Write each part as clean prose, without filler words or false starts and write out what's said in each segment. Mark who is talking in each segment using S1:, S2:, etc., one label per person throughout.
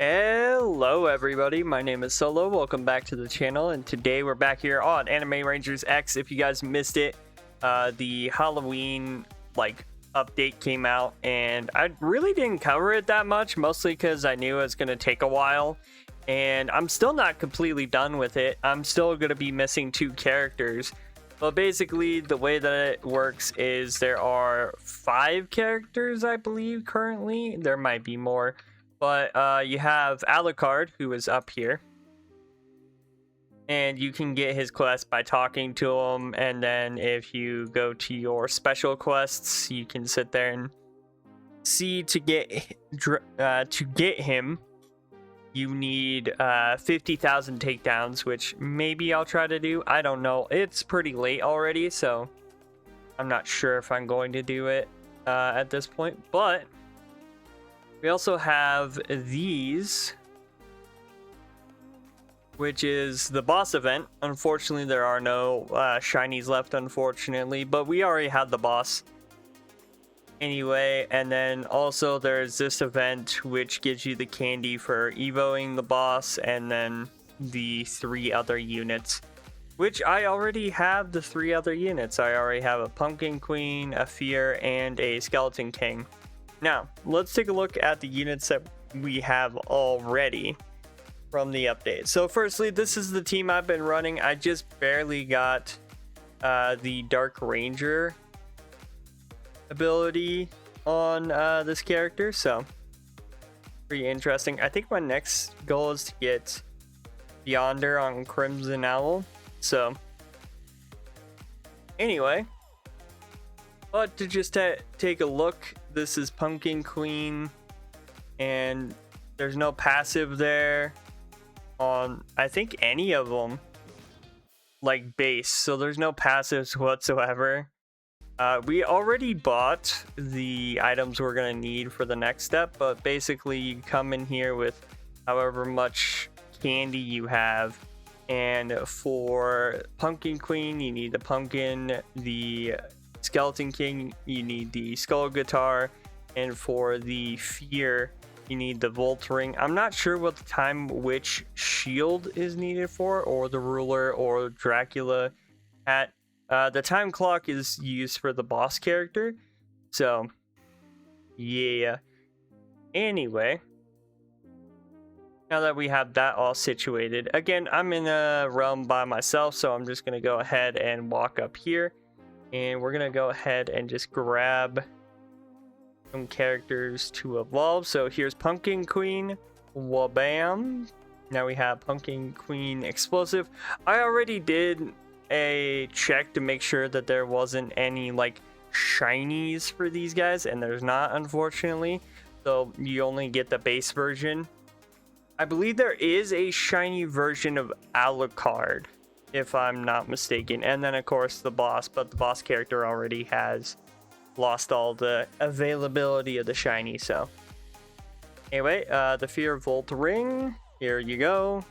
S1: Hello everybody, my name is Solo, welcome back to the channel, and today we're back here on Anime Rangers X. If you guys missed it, the Halloween update came out, and I really didn't cover it that much, mostly because I knew it was going to take a while, and I'm still not completely done with it. I'm still going to be missing 2 characters, but basically the way that it works is there are 5 characters, I believe, currently. There might be more. But you have Alucard, who is up here. And you can get his quest by talking to him. And then if you go to your special quests, you can sit there and see to get him, you need 50,000 takedowns, which maybe I'll try to do. I don't know. It's pretty late already, so I'm not sure if I'm going to do it at this point. But we also have these, which is the boss event. Unfortunately, there are no shinies left, unfortunately, but we already had the boss anyway. And then also there's this event, which gives you the candy for evoing the boss, and then the 3 other units, which I already have the 3 other units. I already have a Pumpkin Queen, a Fear, and a Skeleton King. Now, let's take a look at the units that we have already from the update. So firstly, this is the team I've been running. I just barely got the Dark Ranger ability on this character, so pretty interesting. I think my next goal is to get Beyonder on Crimson Owl. So anyway, but to just take a look, this is Pumpkin Queen, and there's no passive there on, I think, any of them, like base, so there's no passives whatsoever. We already bought the items we're gonna need for the next step, but basically you come in here with however much candy you have, and for Pumpkin Queen you need the pumpkin, the Skeleton King you need the skull guitar, and for the Fear you need the Volt Ring. I'm not sure what the time which shield is needed for, or the ruler, or Dracula hat. The time clock is used for the boss character, so yeah. Anyway, now that we have that all situated, again, I'm in a realm by myself, so I'm just gonna go ahead and walk up here, and we're gonna go ahead and just grab some characters to evolve. So here's Pumpkin Queen, wabam. Now we have Pumpkin Queen Explosive. I already did a check to make sure that there wasn't any shinies for these guys, and there's not, unfortunately, so you only get the base version. I believe there is a shiny version of Alucard, if I'm not mistaken, and then of course the boss, but the boss character already has lost all the availability of the shiny. So anyway, the Fear Volt Ring, here you go.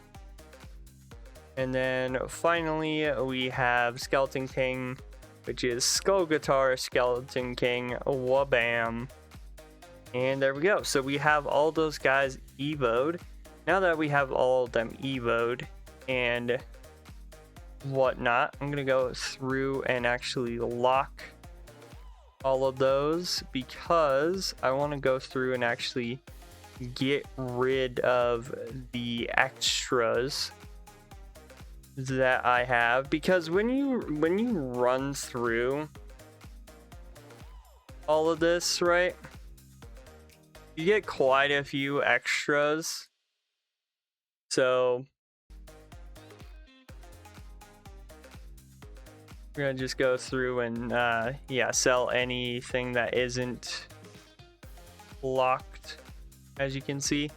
S1: And then finally we have Skeleton King, which is Skull Guitar, Skeleton King, wabam. And there we go. So we have all those guys evoed. Now that we have all of them evoed and whatnot, I'm gonna go through and actually lock all of those, because I want to go through and actually get rid of the extras that I have, because when you run through all of this, right, you get quite a few extras. So we're gonna just go through and sell anything that isn't locked, as you can see.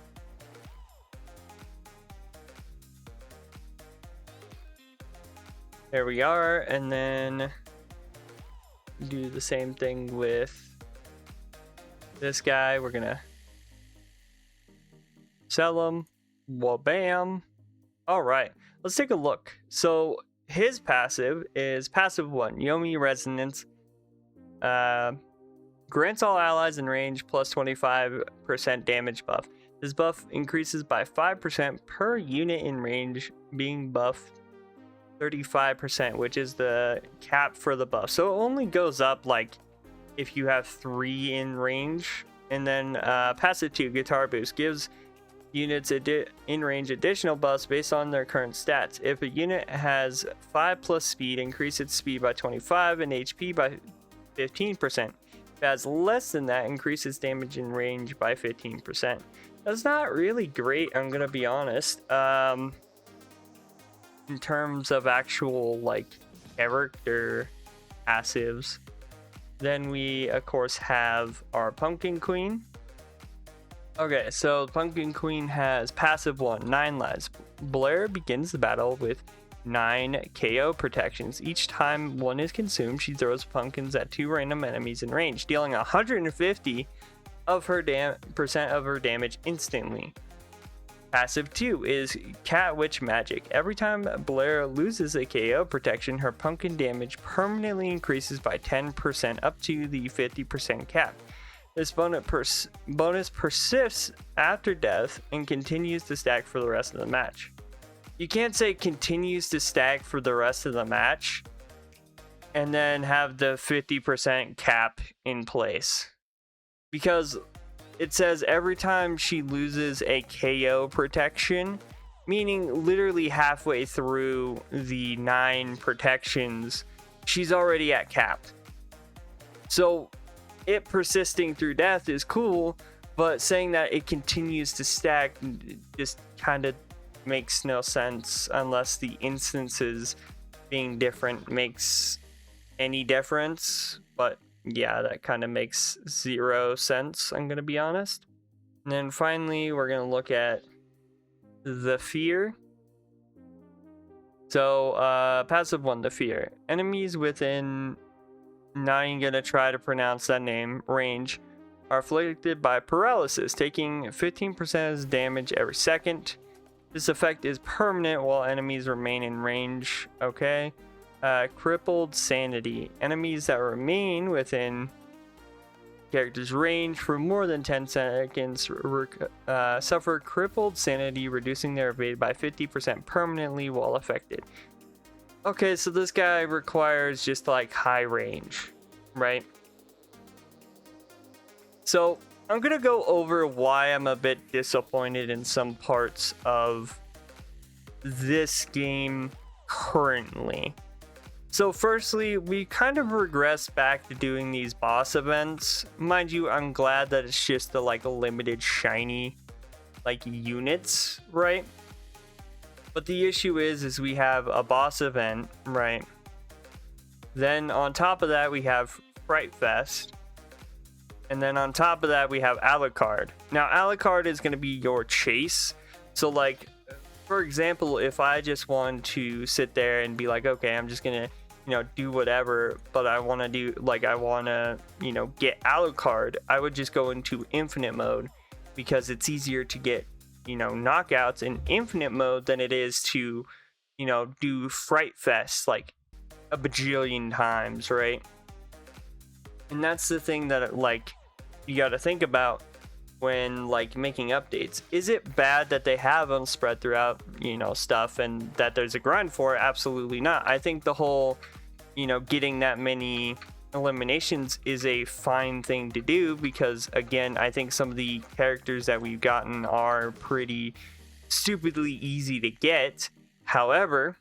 S1: There we are, and then do the same thing with this guy. We're gonna sell him, wabam. All right, let's take a look. So his passive is passive 1, Yomi Resonance. Grants all allies in range plus 25% damage buff. This buff increases by 5% per unit in range, being buffed 35%, which is the cap for the buff. So it only goes up like if you have 3 in range. And then passive 2, Guitar Boost, gives units in range additional buffs based on their current stats. If a unit has 5 plus speed, increase its speed by 25 and HP by 15%. If it has less than that, increase its damage in range by 15%. That's not really great, I'm gonna be honest. In terms of actual like character passives. Then we of course have our Pumpkin Queen. Okay, so Pumpkin Queen has passive 1, 9 lives. Blair begins the battle with 9 KO protections. Each time one is consumed, she throws pumpkins at 2 random enemies in range, dealing 150 of her percent of her damage instantly. Passive 2 is Cat Witch Magic. Every time Blair loses a KO protection, her pumpkin damage permanently increases by 10% up to the 50% cap. This bonus persists after death and continues to stack for the rest of the match. You can't say continues to stack for the rest of the match and then have the 50% cap in place. Because it says every time she loses a KO protection, meaning literally halfway through the 9 protections, she's already at cap. So it persisting through death is cool, but saying that it continues to stack just kind of makes no sense unless the instances being different makes any difference. But yeah, that kind of makes 0 sense, I'm gonna be honest. And then finally, we're gonna look at the Fear. So passive 1, the Fear. Enemies within, not even gonna try to pronounce that name, range, are afflicted by paralysis, taking 15% of damage every second. This effect is permanent while enemies remain in range. Okay. Crippled Sanity. Enemies that remain within character's range for more than 10 seconds suffer crippled sanity, reducing their evade by 50% permanently while affected. Okay, so this guy requires just like high range, right? So I'm gonna go over why I'm a bit disappointed in some parts of this game currently. So firstly, we kind of regress back to doing these boss events. Mind you, I'm glad that it's just the like limited shiny like units, right? But the issue is we have a boss event, right? Then on top of that, we have Fright Fest. And then on top of that, we have Alucard. Now, Alucard is going to be your chase. So like, for example, if I just want to sit there and be like, okay, I'm just going to, do whatever, but I want to do, like, I want to, get Alucard, I would just go into infinite mode because it's easier to get, knockouts in infinite mode than it is to, do Fright Fest like a bajillion times, right? And that's the thing that, like, you got to think about when, like, making updates. Is it bad that they have them spread throughout, stuff and that there's a grind for it? Absolutely not. I think the whole, getting that many eliminations is a fine thing to do because, again, I think some of the characters that we've gotten are pretty stupidly easy to get. However,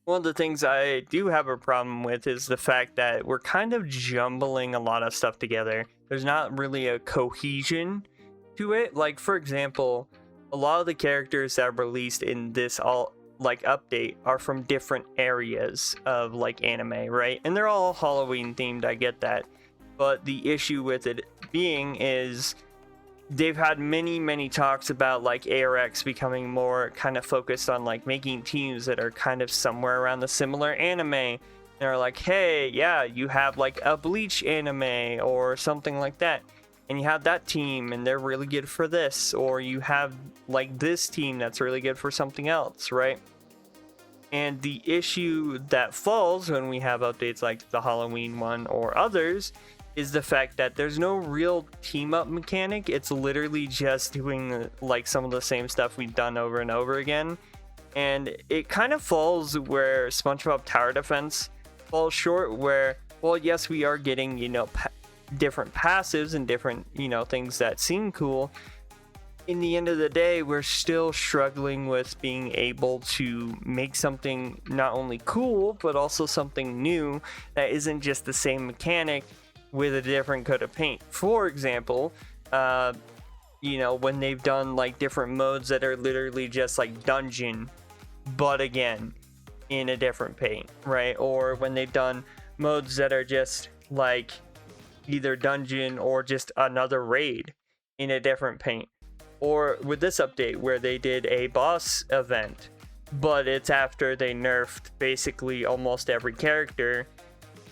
S1: one of the things I do have a problem with is the fact that we're kind of jumbling a lot of stuff together. There's not really a cohesion to it. Like, for example, a lot of the characters that are released in this update are from different areas of like anime, right? And they're all Halloween themed, I get that. But the issue with it being is they've had many talks about like ARX becoming more kind of focused on like making teams that are kind of somewhere around the similar anime. They're like, hey, yeah, you have like a Bleach anime or something like that, and you have that team and they're really good for this, or you have like this team that's really good for something else, right? And the issue that falls when we have updates like the Halloween one or others is the fact that there's no real team up mechanic. It's literally just doing like some of the same stuff we've done over and over again. And it kind of falls where SpongeBob Tower Defense falls short, where, well, yes, we are getting, you know, different passives and different, you know, things that seem cool. In the end of the day, we're still struggling with being able to make something not only cool, but also something new that isn't just the same mechanic with a different coat of paint. For example, you know, when they've done like different modes that are literally just like dungeon, but again, in a different paint, right? Or when they've done modes that are just like either dungeon or just another raid in a different paint. Or with this update where they did a boss event, but it's after they nerfed basically almost every character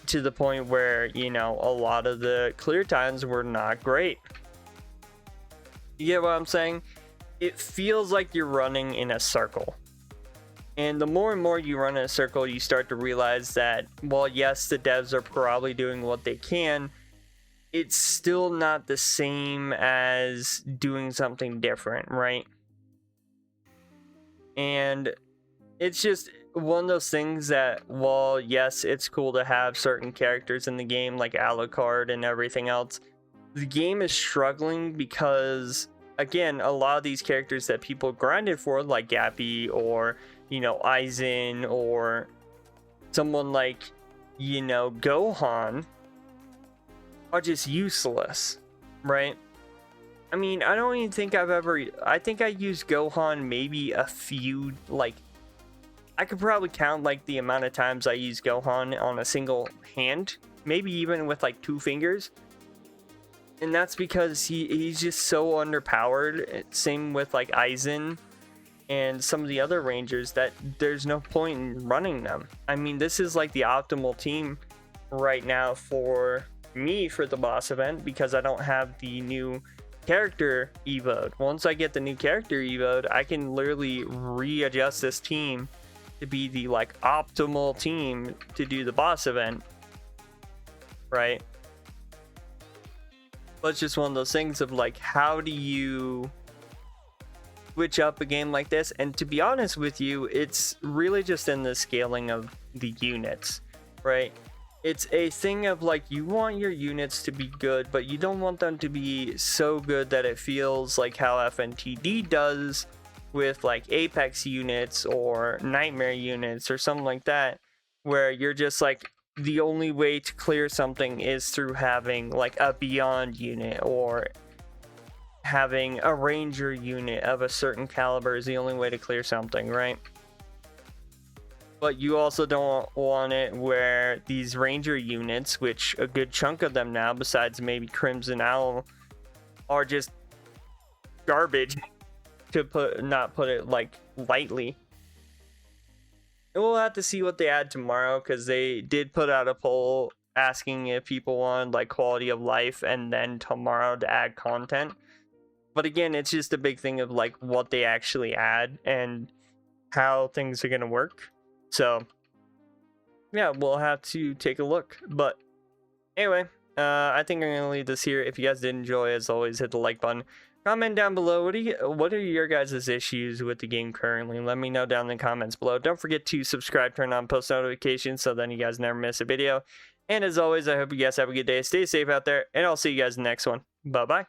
S1: to the point where, you know, a lot of the clear times were not great. You get what I'm saying? It feels like you're running in a circle. And the more and more you run in a circle, you start to realize that, well, yes, the devs are probably doing what they can. It's still not the same as doing something different, right? And it's just one of those things that, while yes, it's cool to have certain characters in the game like Alucard and everything else, the game is struggling because, again, a lot of these characters that people grinded for, like Gappy or, you know, Aizen, or someone like, you know, Gohan, are just useless, right? I mean, I don't even think I think I used Gohan maybe a few, like, I could probably count like the amount of times I use Gohan on a single hand, maybe even with like 2 fingers. And that's because he's just so underpowered. Same with like Aizen and some of the other Rangers, that there's no point in running them. I mean, this is like the optimal team right now for me for the boss event, because I don't have the new character evoed. Once I get the new character evoed, I can literally readjust this team to be the like optimal team to do the boss event, right? But it's just one of those things of like, how do you switch up a game like this? And to be honest with you, it's really just in the scaling of the units, right? It's a thing of like, you want your units to be good, but you don't want them to be so good that it feels like how FNTD does with like Apex units or Nightmare units or something like that, where you're just like, the only way to clear something is through having like a Beyond unit, or having a Ranger unit of a certain caliber is the only way to clear something, right? But you also don't want it where these Ranger units, which a good chunk of them now, besides maybe Crimson Owl, are just garbage, to not put it like lightly. And we'll have to see what they add tomorrow, because they did put out a poll asking if people wanted like quality of life, and then tomorrow to add content. But again, it's just a big thing of like what they actually add and how things are going to work. So yeah, we'll have to take a look. But anyway, I think I'm going to leave this here. If you guys did enjoy, as always, hit the like button. Comment down below, what are your guys' issues with the game currently? Let me know down in the comments below. Don't forget to subscribe, turn on post notifications, so then you guys never miss a video. And as always, I hope you guys have a good day. Stay safe out there, and I'll see you guys in the next one. Bye-bye.